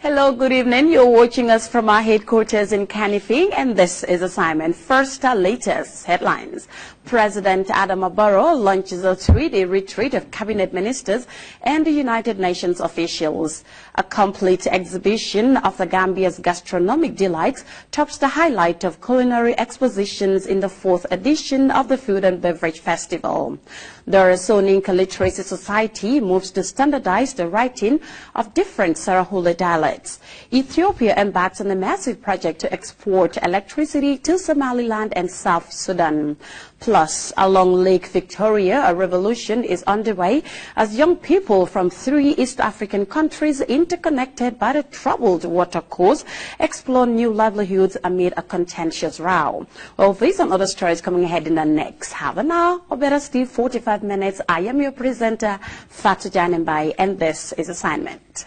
Hello, good evening. You're watching us from our headquarters in Kanifing, and this is Assignment. First, our latest headlines. President Adama Barrow launches a 3-day retreat of cabinet ministers and the United Nations officials. A complete exhibition of the Gambia's gastronomic delights tops the highlight of culinary expositions in the 4th edition of the Food and Beverage Festival. The Soninka Literacy Society moves to standardize the writing of different Sarahule dialects. Ethiopia embarks on a massive project to export electricity to Somaliland and South Sudan. Plus, along Lake Victoria, a revolution is underway as young people from 3 East African countries interconnected by the troubled water course explore new livelihoods amid a contentious row. Well, these and other stories coming ahead in the next half an hour, or better still 45 minutes. I am your presenter, Fatou Janembai, and this is Assignment.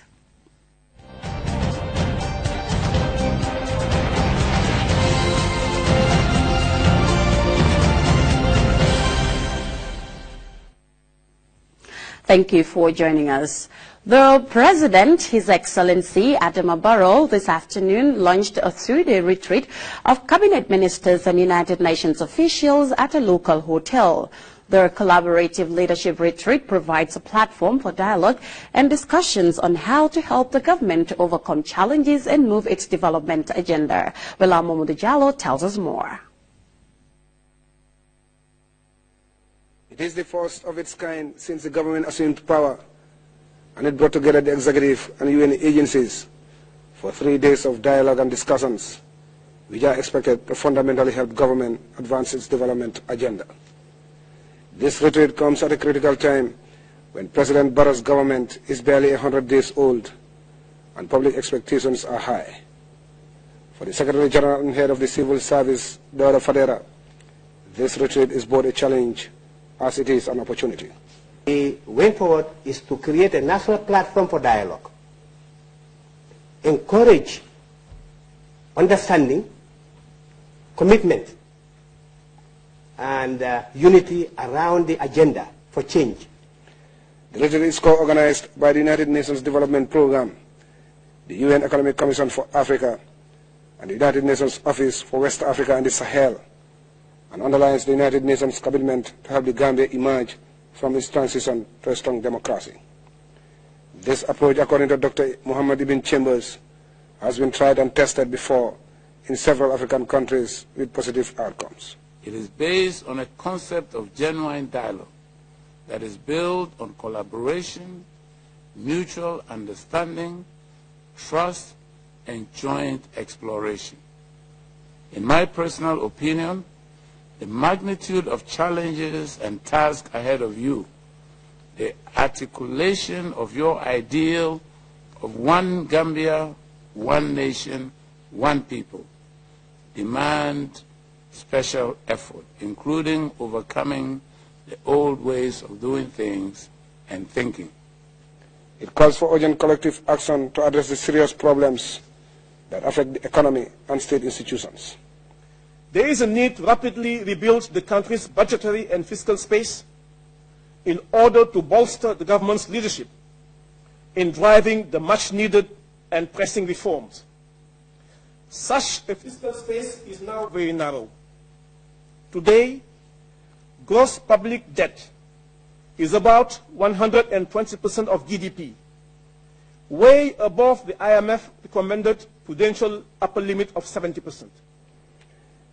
Thank you for joining us. The President, His Excellency Adama Barrow, this afternoon launched a 3-day retreat of cabinet ministers and United Nations officials at a local hotel. The collaborative leadership retreat provides a platform for dialogue and discussions on how to help the government overcome challenges and move its development agenda. Well, Mamadou Diallo tells us more. It is the first of its kind since the government assumed power, and it brought together the executive and UN agencies for 3 days of dialogue and discussions, which are expected to fundamentally help government advance its development agenda. This retreat comes at a critical time when President Barrow's government is barely 100 days old and public expectations are high. For the Secretary General and Head of the Civil Service, Dora Fadera, this retreat is both a challenge as it is an opportunity. The way forward is to create a national platform for dialogue, encourage understanding, commitment, and unity around the agenda for change. The retreat is co-organized by the United Nations Development Programme, the UN Economic Commission for Africa, and the United Nations Office for West Africa and the Sahel, and underlines the United Nations commitment to help the Gambia emerge from its transition to a strong democracy. This approach, according to Dr. Muhammad Ibn Chambers, has been tried and tested before in several African countries with positive outcomes. It is based on a concept of genuine dialogue that is built on collaboration, mutual understanding, trust, and joint exploration. In my personal opinion, the magnitude of challenges and tasks ahead of you, the articulation of your ideal of one Gambia, one nation, one people, demand special effort, including overcoming the old ways of doing things and thinking. It calls for urgent collective action to address the serious problems that affect the economy and state institutions. There is a need to rapidly rebuild the country's budgetary and fiscal space in order to bolster the government's leadership in driving the much-needed and pressing reforms. Such a fiscal space is now very narrow. Today, gross public debt is about 120% of GDP, way above the IMF recommended prudential upper limit of 70%.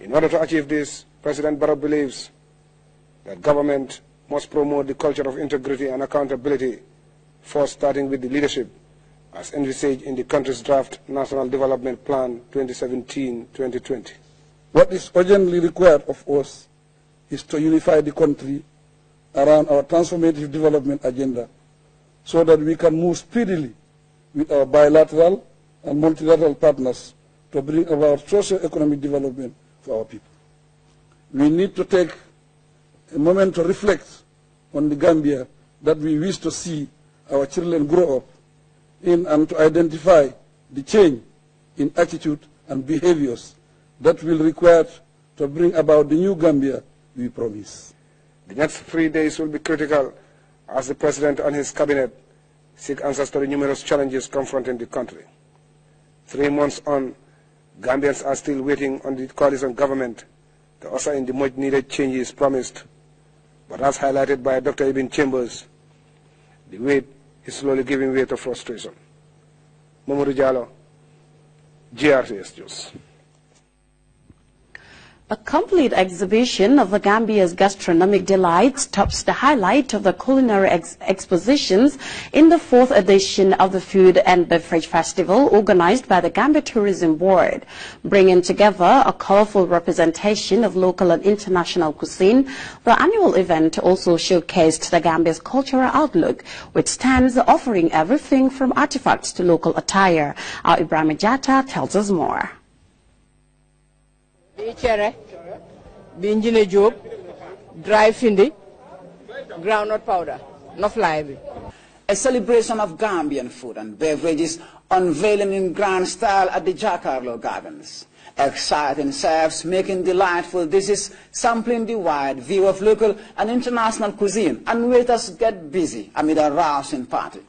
In order to achieve this, President Barrow believes that government must promote the culture of integrity and accountability, first starting with the leadership, as envisaged in the country's draft National Development Plan 2017-2020. What is urgently required of us is to unify the country around our transformative development agenda so that we can move speedily with our bilateral and multilateral partners to bring about socio-economic development for our people. We need to take a moment to reflect on the Gambia that we wish to see our children grow up in, and to identify the change in attitude and behaviors that will require to bring about the new Gambia we promise. The next 3 days will be critical as the President and his cabinet seek answers to the numerous challenges confronting the country. 3 months on, Gambians are still waiting on the coalition government to usher in the much-needed changes promised. But as highlighted by Dr. Ibn Chambers, the wait is slowly giving way to frustration. Mamadou Diallo, GRTS News. A complete exhibition of the Gambia's gastronomic delights tops the highlight of the culinary expositions in the 4th edition of the Food and Beverage Festival organized by the Gambia Tourism Board. Bringing together a colorful representation of local and international cuisine, the annual event also showcased the Gambia's cultural outlook, with stands offering everything from artifacts to local attire. Our Ibrahim Jata tells us more. Binjine job, dry findi, groundnut powder, no fly. A celebration of Gambian food and beverages unveiling in grand style at the Giancarlo Gardens. Exciting chefs making delightful dishes, sampling the wide view of local and international cuisine, and waiters get busy amid a rousing party.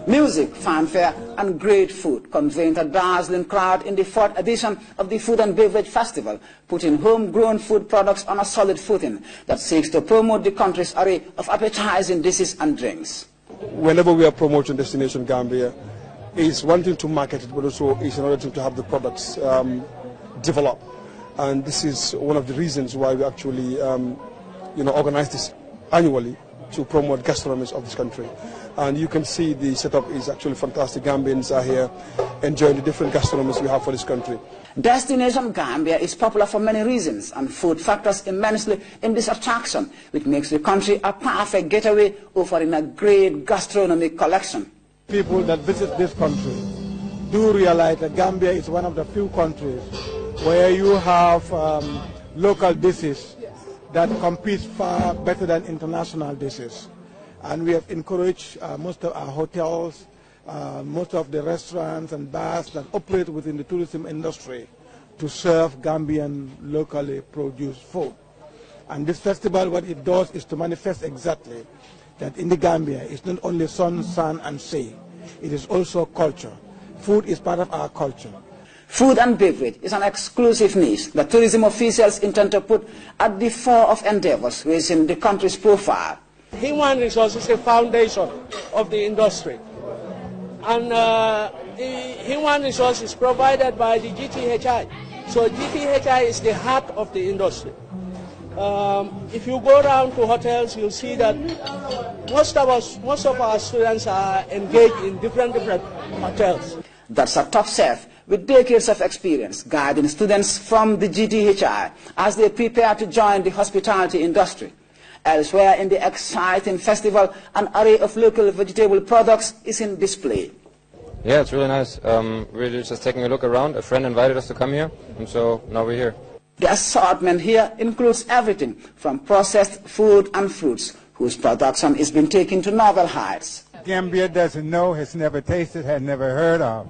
Music, fanfare, and great food conveyed a dazzling crowd in the 4th edition of the Food and Beverage Festival, putting homegrown food products on a solid footing that seeks to promote the country's array of appetizing dishes and drinks. Whenever we are promoting Destination Gambia, it's one thing to market it, but also it's another thing to have the products develop. And this is one of the reasons why we actually organize this annually to promote gastronomy of this country. And you can see the setup is actually fantastic. Gambians are here enjoying the different gastronomies we have for this country. Destination Gambia is popular for many reasons, and food factors immensely in this attraction, which makes the country a perfect getaway, offering a great gastronomic collection. People that visit this country do realize that Gambia is one of the few countries where you have local dishes that compete far better than international dishes. And we have encouraged most of our hotels, most of the restaurants and bars that operate within the tourism industry to serve Gambian locally produced food. And this festival, what it does is to manifest exactly that in the Gambia, it's not only sun, and sea, it is also culture. Food is part of our culture. Food and beverage is an exclusive niche that tourism officials intend to put at the fore of endeavors raising the country's profile. Human resources is a foundation of the industry, and the human resource is provided by the GTHI. So GTHI is the heart of the industry. If you go around to hotels, you'll see that most of our students are engaged in different hotels. That's a top chef with decades of experience guiding students from the GTHI as they prepare to join the hospitality industry. Elsewhere in the exciting festival, an array of local vegetable products is in display. Yeah, it's really nice. Really just taking a look around. A friend invited us to come here, and so now we're here. The assortment here includes everything from processed food and fruits, whose production is being taken to novel heights. Gambia doesn't know, has never tasted, has never heard of.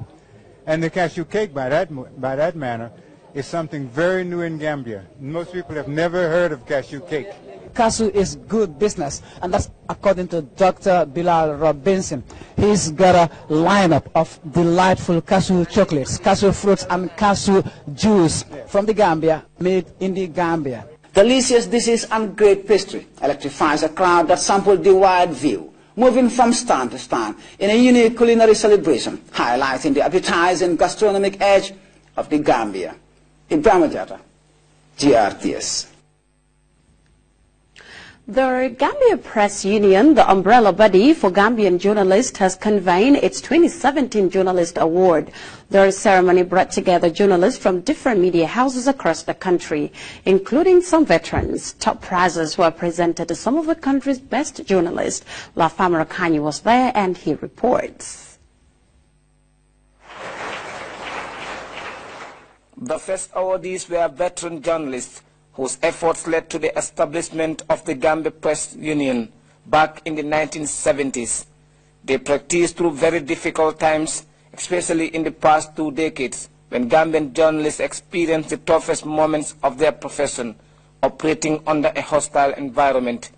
And the cashew cake, by that manner, is something very new in Gambia. Most people have never heard of cashew cake. Cashew is good business, and that's according to Dr. Bilal Robinson. He's got a lineup of delightful cashew chocolates, cashew fruits, and cashew juice from the Gambia, made in the Gambia. Delicious dishes and great pastry electrifies a crowd that sampled the wide view, moving from stand to stand in a unique culinary celebration, highlighting the appetizing gastronomic edge of the Gambia. Ibrahim Jata, GRTS. The Gambia Press Union, the umbrella body for Gambian journalists, has convened its 2017 Journalist Award. The ceremony brought together journalists from different media houses across the country, including some veterans. Top prizes were presented to some of the country's best journalists. Lafama Rakani was there and he reports. The first awardees were veteran journalists whose efforts led to the establishment of the Gambia Press Union back in the 1970s. They practiced through very difficult times, especially in the past 2 decades, when Gambian journalists experienced the toughest moments of their profession, operating under a hostile environment.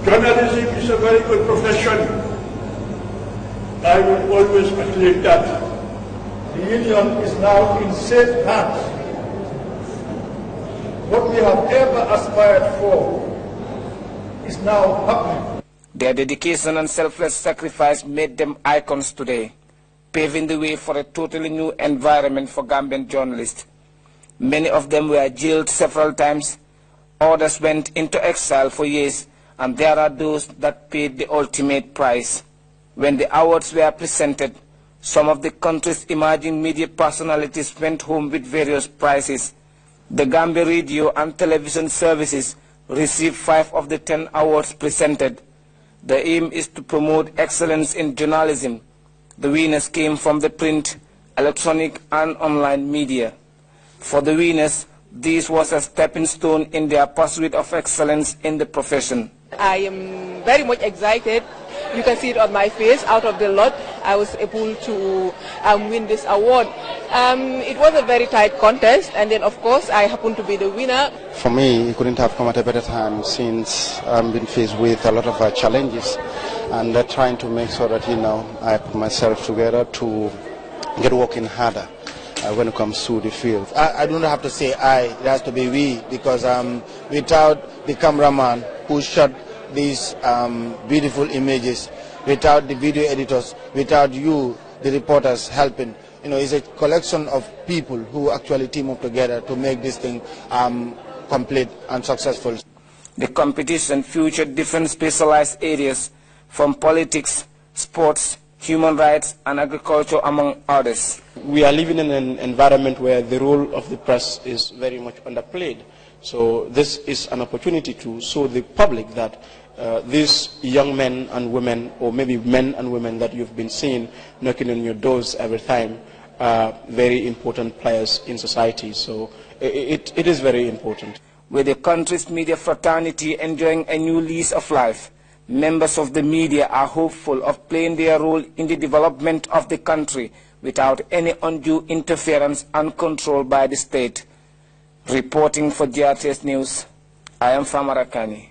Journalism is a very good profession. I will always admit that. The union is now in safe hands. What we have ever aspired for is now happening. Their dedication and selfless sacrifice made them icons today, paving the way for a totally new environment for Gambian journalists. Many of them were jailed several times, others went into exile for years, and there are those that paid the ultimate price. When the awards were presented, some of the country's emerging media personalities went home with various prizes. The Gambia radio and television services received 5 of the 10 awards presented. The aim is to promote excellence in journalism. The winners came from the print, electronic and online media. For the winners, this was a stepping stone in their pursuit of excellence in the profession. I am very much excited. You can see it on my face. Out of the lot, I was able to win this award. It was a very tight contest, and then of course I happened to be the winner. For me, it couldn't have come at a better time, since I've been faced with a lot of challenges, and trying to make sure that I put myself together to get working harder when it comes to the field. I don't have to say I, it has to be we, because without the cameraman who shot these beautiful images, without the video editors, without you, the reporters helping, it's a collection of people who actually team up together to make this thing complete and successful. The competition featured different specialized areas, from politics, sports, human rights and agriculture, among others. We are living in an environment where the role of the press is very much underplayed. So this is an opportunity to show the public that these young men and women, or maybe men and women that you've been seeing knocking on your doors every time, are very important players in society. So it is very important. With the country's media fraternity enjoying a new lease of life, members of the media are hopeful of playing their role in the development of the country without any undue interference and control by the state. Reporting for GRTS News, I am Famarakani.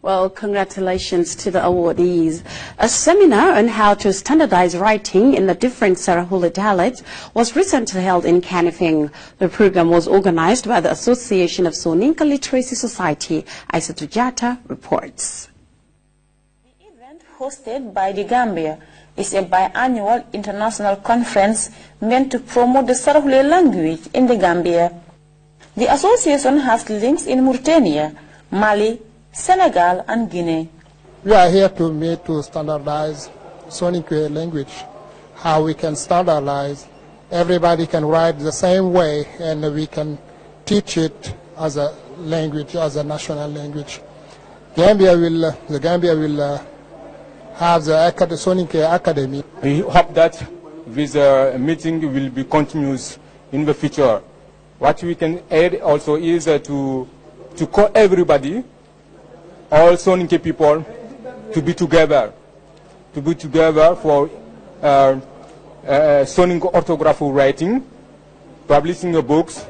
Well, congratulations to the awardees. A seminar on how to standardize writing in the different Sarahula dialects was recently held in Canifing. The program was organized by the Association of Soninka Literacy Society. Aissatou Jatta reports. The event, hosted by the Gambia, is a biannual international conference meant to promote the Sarahula language in the Gambia. The association has links in Mauritania, Mali, Senegal and Guinea. We are here to meet to standardize Soninka language, how we can standardize. Everybody can write the same way, and we can teach it as a language, as a national language. The Gambia will have the Soninka Academy. We hope that this meeting will be continuous in the future. What we can add also is to call everybody, all Soninka people, to be together for Soninka orthographic writing, publishing books,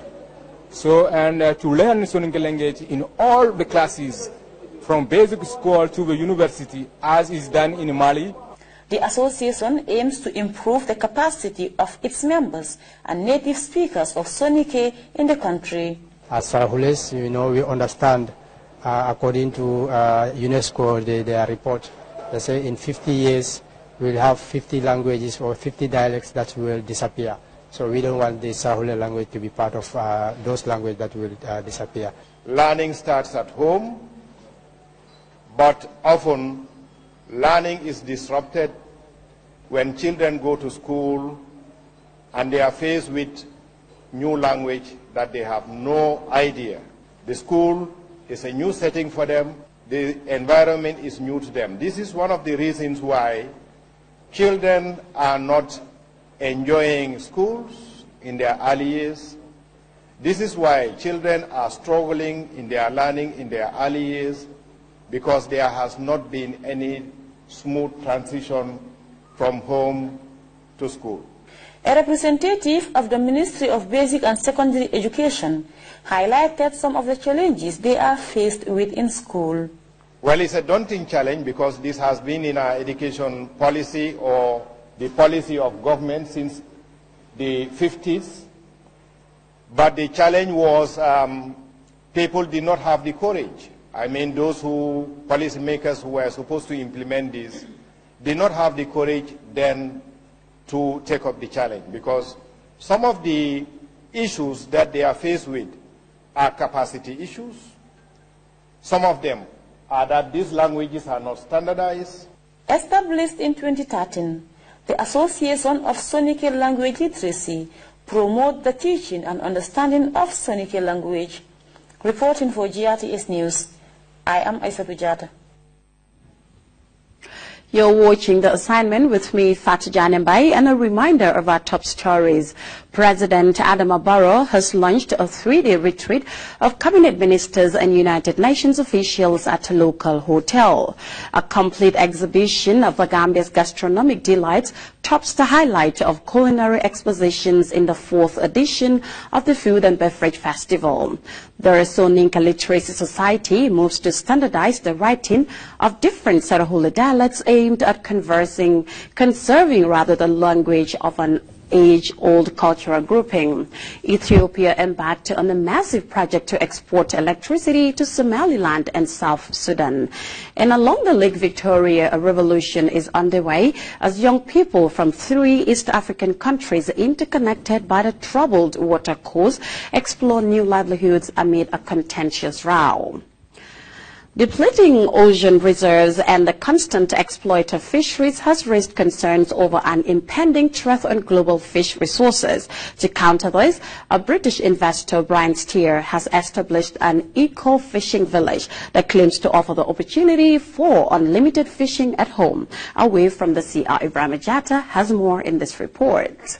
and to learn Soninka language in all the classes, from basic school to the university, as is done in Mali. The association aims to improve the capacity of its members and native speakers of Soninka in the country. As Sarahules, we understand, according to UNESCO, their report, they say in 50 years we'll have 50 languages or 50 dialects that will disappear. So we don't want the Sarahula language to be part of those languages that will disappear. Learning starts at home, but often learning is disrupted when children go to school and they are faced with new language that they have no idea. The school is a new setting for them. The environment is new to them. This is one of the reasons why children are not enjoying schools in their early years. This is why children are struggling in their learning in their early years, because there has not been any smooth transition from home to school. A representative of the Ministry of Basic and Secondary Education highlighted some of the challenges they are faced with in school. Well, it's a daunting challenge because this has been in our education policy or the policy of government since the 50s. But the challenge was people did not have the courage. I mean, those policymakers who were supposed to implement this, did not have the courage then to take up the challenge, because some of the issues that they are faced with are capacity issues. Some of them are that these languages are not standardized. Established in 2013, the Association of Soninka Language Literacy promotes the teaching and understanding of Soninka language. Reporting for GRTS News, I am Aissatou Diatta. You're watching The Assignment with me, Fatou Janembai, and a reminder of our top stories. President Adama Barrow has launched a 3-day retreat of cabinet ministers and United Nations officials at a local hotel. A complete exhibition of Gambia's gastronomic delights tops the highlight of culinary expositions in the 4th edition of the Food and Beverage Festival. The Soninka Literacy Society moves to standardize the writing of different Sarahula dialects aimed at conserving the language of an age-old cultural grouping. Ethiopia embarked on a massive project to export electricity to Somaliland and South Sudan. And along the Lake Victoria, a revolution is underway as young people from 3 East African countries interconnected by the troubled water course explore new livelihoods amid a contentious row. Depleting ocean reserves and the constant exploit of fisheries has raised concerns over an impending threat on global fish resources. To counter this, a British investor, Brian Steer, has established an eco-fishing village that claims to offer the opportunity for unlimited fishing at home. Away from the sea, Ibrahim Jatta has more in this report.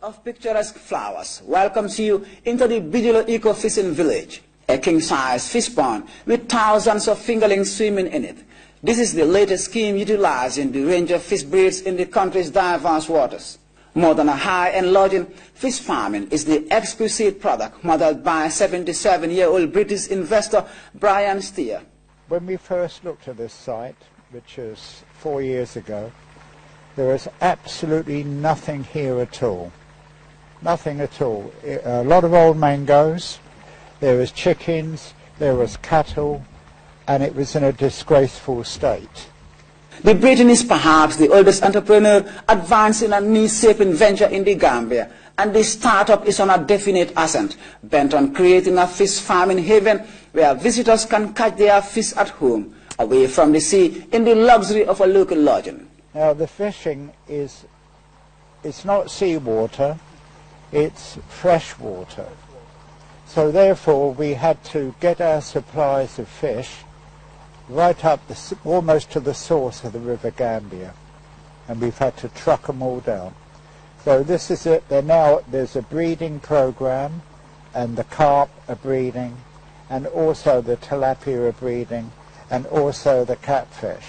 Of picturesque flowers welcomes you into the Bijilo eco-fishing village. A king-size fish pond with thousands of fingerlings swimming in it. This is the latest scheme utilizing the range of fish breeds in the country's diverse waters. More than a high-end lodging, fish farming is the exquisite product modeled by 77-year-old British investor Brian Steer. When we first looked at this site, which was 4 years ago, there was absolutely nothing here at all. Nothing at all. A lot of old mangoes. There was chickens, there was cattle, and it was in a disgraceful state. The Briton is perhaps the oldest entrepreneur advancing a niche-shaping venture in the Gambia, and the startup is on a definite ascent, bent on creating a fish farming haven where visitors can catch their fish at home, away from the sea, in the luxury of a local lodging. Now the fishing it's not seawater, it's fresh water. So therefore we had to get our supplies of fish right up almost to the source of the River Gambia, and we've had to truck them all down. So this is it. Now there's a breeding program, and the carp are breeding, and also the tilapia are breeding, and also the catfish.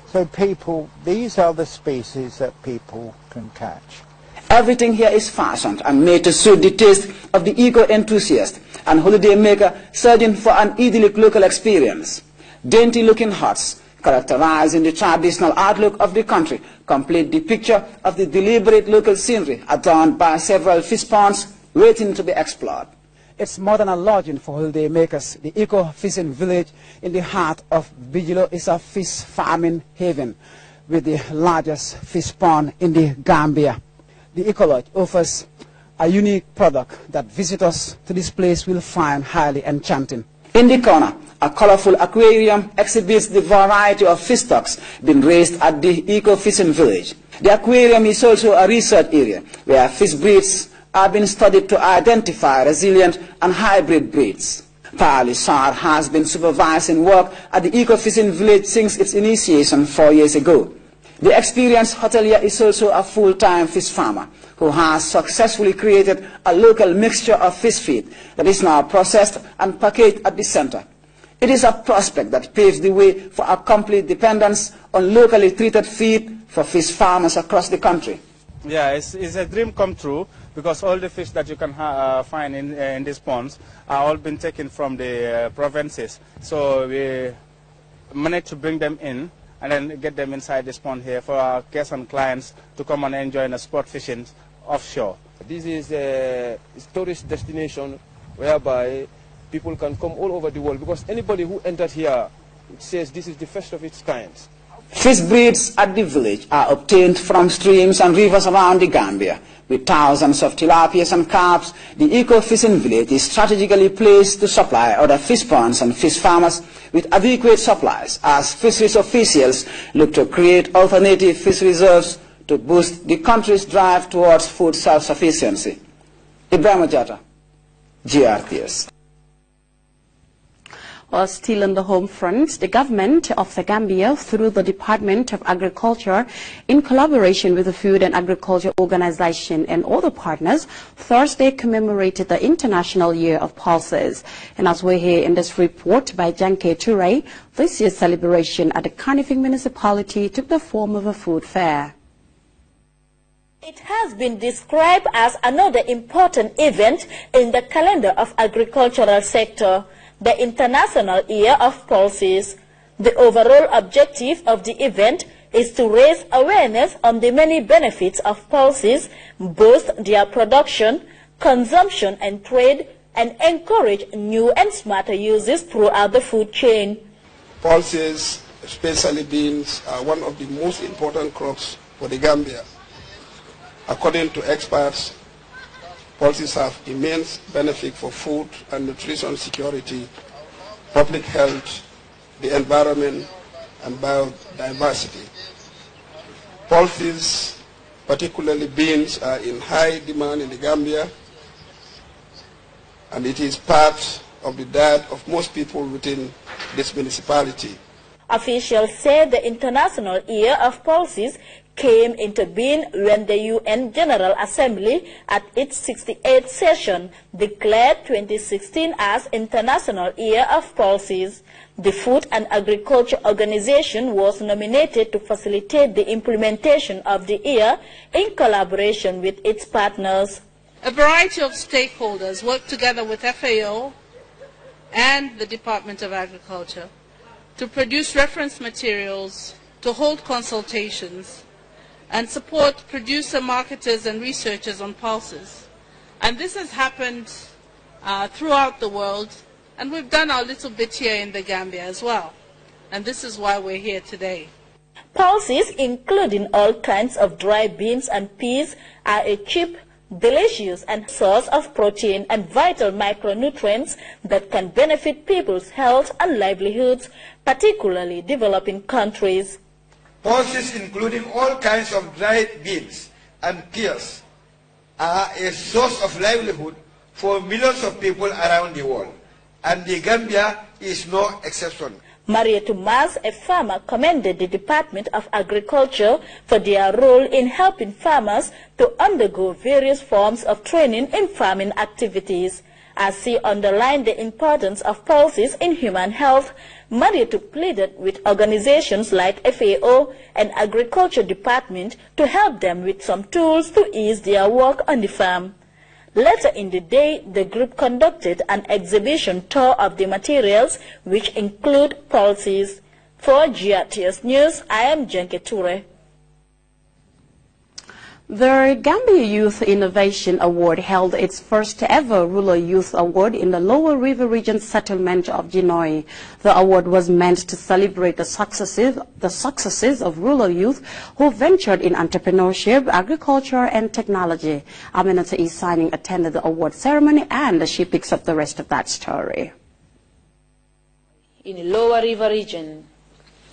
So people, these are the species that people can catch. Everything here is fashioned and made to suit the taste of the eco-enthusiast and holiday maker searching for an idyllic local experience. Dainty-looking huts, characterizing the traditional outlook of the country, complete the picture of the deliberate local scenery adorned by several fish ponds waiting to be explored. It's more than a lodging for holiday makers. The eco-fishing village in the heart of Bijilo is a fish farming haven with the largest fish pond in the Gambia. The Ecolodge offers a unique product that visitors to this place will find highly enchanting. In the corner, a colorful aquarium exhibits the variety of fish stocks being raised at the eco-fishing village. The aquarium is also a research area where fish breeds are being studied to identify resilient and hybrid breeds. Pali Sar has been supervising work at the eco-fishing village since its initiation 4 years ago. The experienced hotelier is also a full-time fish farmer who has successfully created a local mixture of fish feed that is now processed and packaged at the center. It is a prospect that paves the way for a complete dependence on locally treated feed for fish farmers across the country. Yeah, it's a dream come true, because all the fish that you can find in these ponds are all been taken from the provinces. So we managed to bring them in and then get them inside this pond here for our guests and clients to come and enjoy the sport fishing offshore. This is a tourist destination whereby people can come all over the world, because anybody who entered here says this is the first of its kind. Fish breeds at the village are obtained from streams and rivers around the Gambia. With thousands of tilapias and carps, the eco-fishing village is strategically placed to supply other fish ponds and fish farmers with adequate supplies as fisheries officials look to create alternative fish reserves to boost the country's drive towards food self-sufficiency. Ibrahim Ajata, GRTS. Still on the home front, the government of the Gambia, through the Department of Agriculture, in collaboration with the Food and Agriculture Organization and other partners, Thursday commemorated the International Year of Pulses. And as we hear in this report by Janke Ture, this year's celebration at the Kanifing municipality took the form of a food fair. It has been described as another important event in the calendar of agricultural sector, the International Year of Pulses. The overall objective of the event is to raise awareness on the many benefits of pulses, boost their production, consumption and trade, and encourage new and smarter uses throughout the food chain. Pulses, especially beans, are one of the most important crops for the Gambia. According to experts, pulses have immense benefit for food and nutrition security, public health, the environment, and biodiversity. Pulses, particularly beans, are in high demand in the Gambia, and it is part of the diet of most people within this municipality. Officials say the International Year of Pulses came into being when the UN General Assembly at its 68th session declared 2016 as International Year of Pulses. The Food and Agriculture Organization was nominated to facilitate the implementation of the year in collaboration with its partners. A variety of stakeholders worked together with FAO and the Department of Agriculture to produce reference materials, to hold consultations, and support producer, marketers, and researchers on pulses. And this has happened throughout the world, and we've done our little bit here in the Gambia as well. And this is why we're here today. Pulses, including all kinds of dry beans and peas, are a cheap, delicious, and source of protein and vital micronutrients that can benefit people's health and livelihoods, particularly developing countries. Pulses, including all kinds of dried beans and peas, are a source of livelihood for millions of people around the world, and the Gambia is no exception. Maria Tomas, a farmer, commended the Department of Agriculture for their role in helping farmers to undergo various forms of training in farming activities. As she underlined the importance of pulses in human health, Mariatu pleaded with organizations like FAO and Agriculture Department to help them with some tools to ease their work on the farm. Later in the day, the group conducted an exhibition tour of the materials, which include pulses. For GRTS News, I am Jenke Ture. The Gambia Youth Innovation Award held its first ever Rural Youth Award in the Lower River Region settlement of Jinoi. The award was meant to celebrate the successes of rural youth who ventured in entrepreneurship, agriculture and technology. Aminata E. Signing attended the award ceremony and she picks up the rest of that story. In the Lower River Region,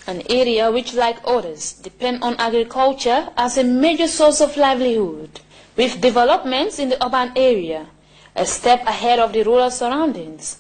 an area which, like others, depend on agriculture as a major source of livelihood, with developments in the urban area, a step ahead of the rural surroundings.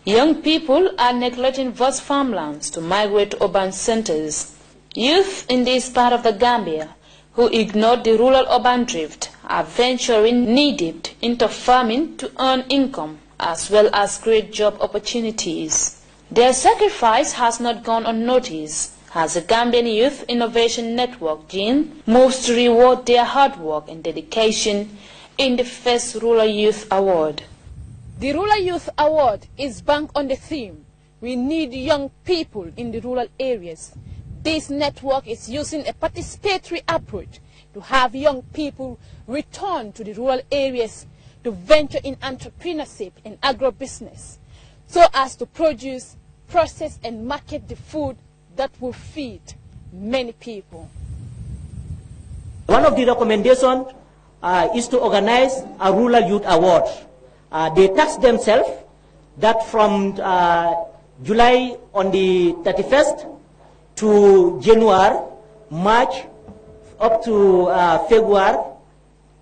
Young people are neglecting vast farmlands to migrate to urban centers. Youth in this part of the Gambia, who ignored the rural-urban drift, are venturing knee-deep into farming to earn income, as well as create job opportunities. Their sacrifice has not gone unnoticed, as the Gambian Youth Innovation Network, GIN, moves to reward their hard work and dedication in the first Rural Youth Award. The Rural Youth Award is banked on the theme, We need young people in the rural areas. This network is using a participatory approach to have young people return to the rural areas to venture in entrepreneurship and agribusiness so as to produce, process and market the food that will feed many people. One of the recommendations is to organize a rural youth award. They task themselves that from July on the 31st to January, March, up to February,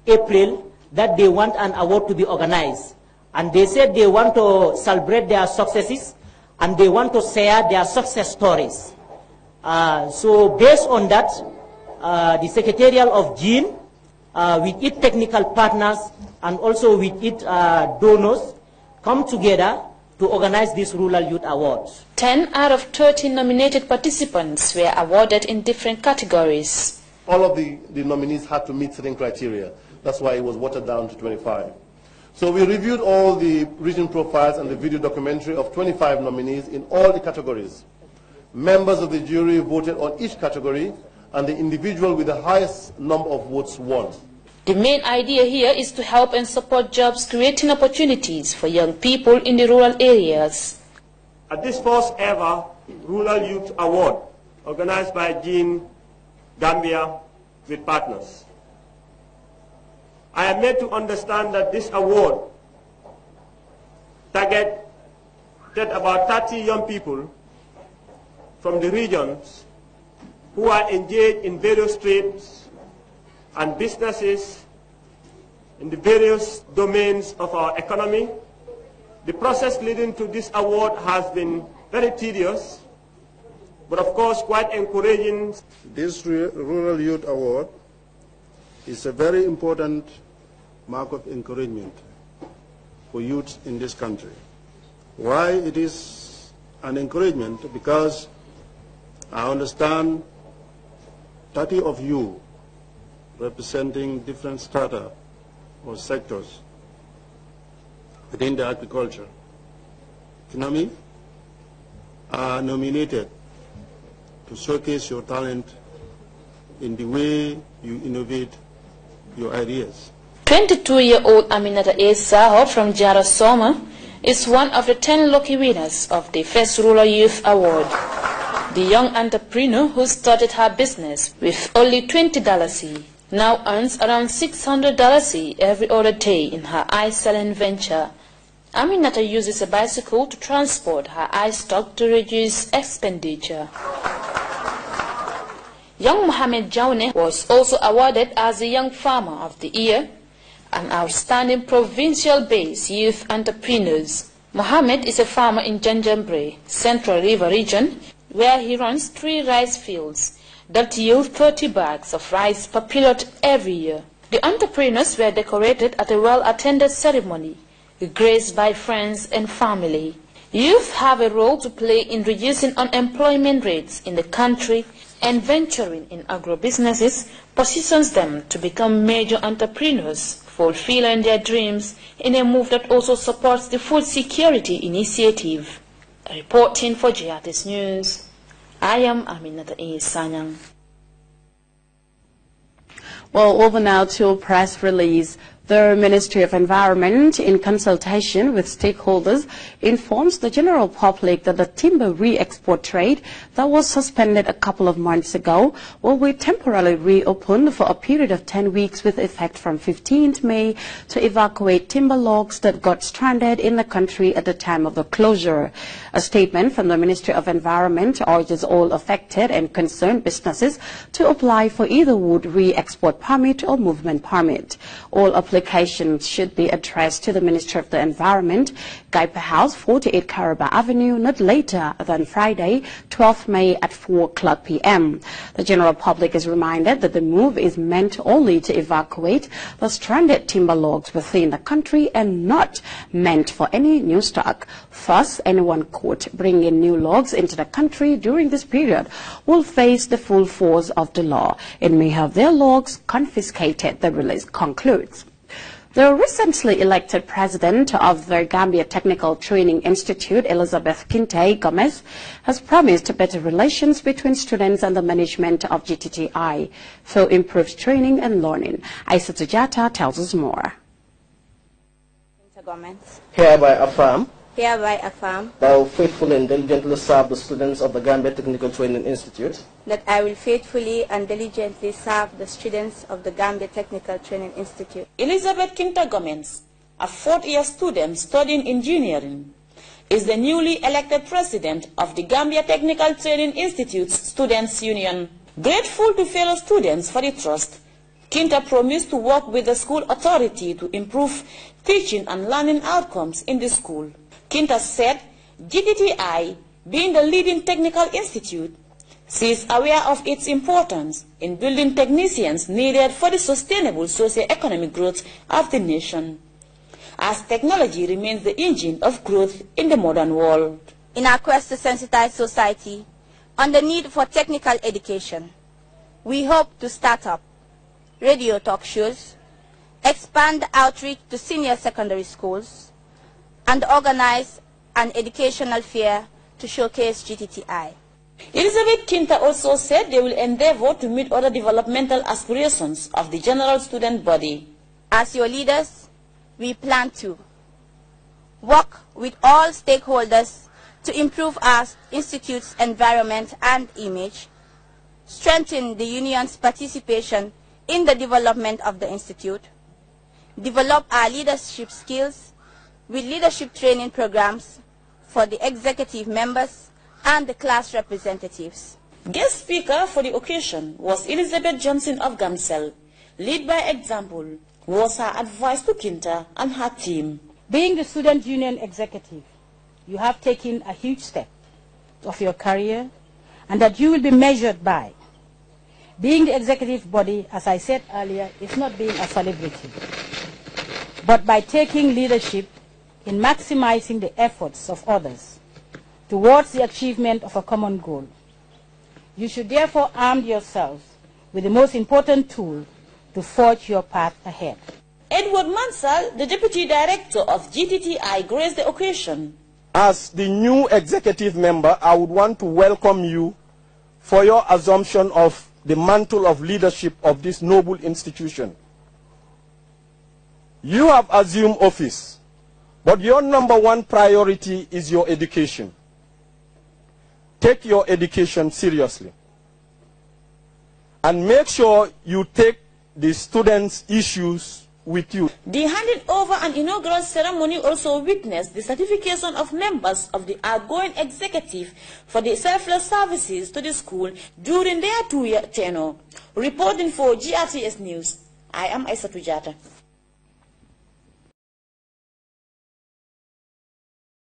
April, that they want an award to be organized. And they said they want to celebrate their successes and they want to share their success stories. So based on that, the Secretarial of GENE, with its technical partners and also with its donors, come together to organize this Rural Youth Awards. 10 out of 13 nominated participants were awarded in different categories. All of the nominees had to meet certain criteria. That's why it was watered down to 25. So we reviewed all the written profiles and the video documentary of 25 nominees in all the categories. Members of the jury voted on each category, and the individual with the highest number of votes won. The main idea here is to help and support jobs creating opportunities for young people in the rural areas. At this first ever Rural Youth Award, organized by GENE Gambia with partners, I am made to understand that this award targeted about 30 young people from the regions who are engaged in various trades and businesses in the various domains of our economy. The process leading to this award has been very tedious, but of course quite encouraging. This Rural Youth Award is a very important mark of encouragement for youth in this country. Why it is an encouragement? Because I understand 30 of you representing different strata or sectors within the agriculture economy are nominated to showcase your talent in the way you innovate your ideas. 22-year-old Aminata A. Saho from Jara Soma is one of the 10 lucky winners of the first Rural Youth Award. The young entrepreneur who started her business with only $20 now earns around $600 every other day in her ice-selling venture. Aminata uses a bicycle to transport her ice stock to reduce expenditure. Young Mohamed Jaune was also awarded as the Young Farmer of the Year, an outstanding provincial-based youth entrepreneurs. Mohamed is a farmer in Janjambre, Central River region, where he runs 3 rice fields that yield 30 bags of rice per pilot every year. The entrepreneurs were decorated at a well-attended ceremony, graced by friends and family. Youth have a role to play in reducing unemployment rates in the country, and venturing in agro-businesses positions them to become major entrepreneurs, fulfilling their dreams in a move that also supports the food security initiative. Reporting for GRTS News, I am Aminata A. Sanyang. Well, over now to a press release. The Ministry of Environment, in consultation with stakeholders, informs the general public that the timber re-export trade that was suspended a couple of months ago will be temporarily reopened for a period of 10 weeks with effect from 15th May to evacuate timber logs that got stranded in the country at the time of the closure. A statement from the Ministry of Environment urges all affected and concerned businesses to apply for either wood re-export permit or movement permit. All applications should be addressed to the Ministry of the Environment, Gaipa House, 48 Caraba Avenue, not later than Friday, 12th May at 4:00 p.m. The general public is reminded that the move is meant only to evacuate the stranded timber logs within the country and not meant for any new stock. Thus, anyone caught bringing new logs into the country during this period will face the full force of the law and may have their logs confiscated, the release concludes. The recently elected president of the Gambia Technical Training Institute, Elizabeth Kinte Gomez, has promised better relations between students and the management of GTTI for improved training and learning. Aisa Tujata tells us more. Hereby affirm that I will faithfully and diligently serve the students of the Gambia Technical Training Institute. That I will faithfully and diligently serve the students of the Gambia Technical Training Institute. Elizabeth Kinta Gomez, a fourth-year student studying engineering, is the newly elected president of the Gambia Technical Training Institute's Students' Union. Grateful to fellow students for the trust, Kinta promised to work with the school authority to improve teaching and learning outcomes in the school. Kinta said GTTI, being the leading technical institute, is aware of its importance in building technicians needed for the sustainable socio-economic growth of the nation, as technology remains the engine of growth in the modern world. In our quest to sensitize society on the need for technical education, we hope to start up radio talk shows, expand outreach to senior secondary schools, and organize an educational fair to showcase GTTI. Elizabeth Kinta also said they will endeavor to meet other developmental aspirations of the general student body. As your leaders, we plan to work with all stakeholders to improve our institute's environment and image, strengthen the union's participation in the development of the institute, develop our leadership skills with leadership training programs for the executive members and the class representatives. Guest speaker for the occasion was Elizabeth Johnson of Gamsel. Lead by example was her advice to Kinta and her team. Being the student union executive, you have taken a huge step of your career, and that you will be measured by. Being the executive body, as I said earlier, is not being a celebrity, but by taking leadership in maximizing the efforts of others towards the achievement of a common goal. You should therefore arm yourselves with the most important tool to forge your path ahead. Edward Mansell, the Deputy Director of GTTI, graced the occasion. As the new executive member, I would want to welcome you for your assumption of the mantle of leadership of this noble institution. You have assumed office, but your #1 priority is your education. Take your education seriously. And make sure you take the students' issues with you. The handing over and inaugural ceremony also witnessed the certification of members of the outgoing executive for the selfless services to the school during their 2-year tenure. Reporting for GRTS News, I am Aisa Tujata.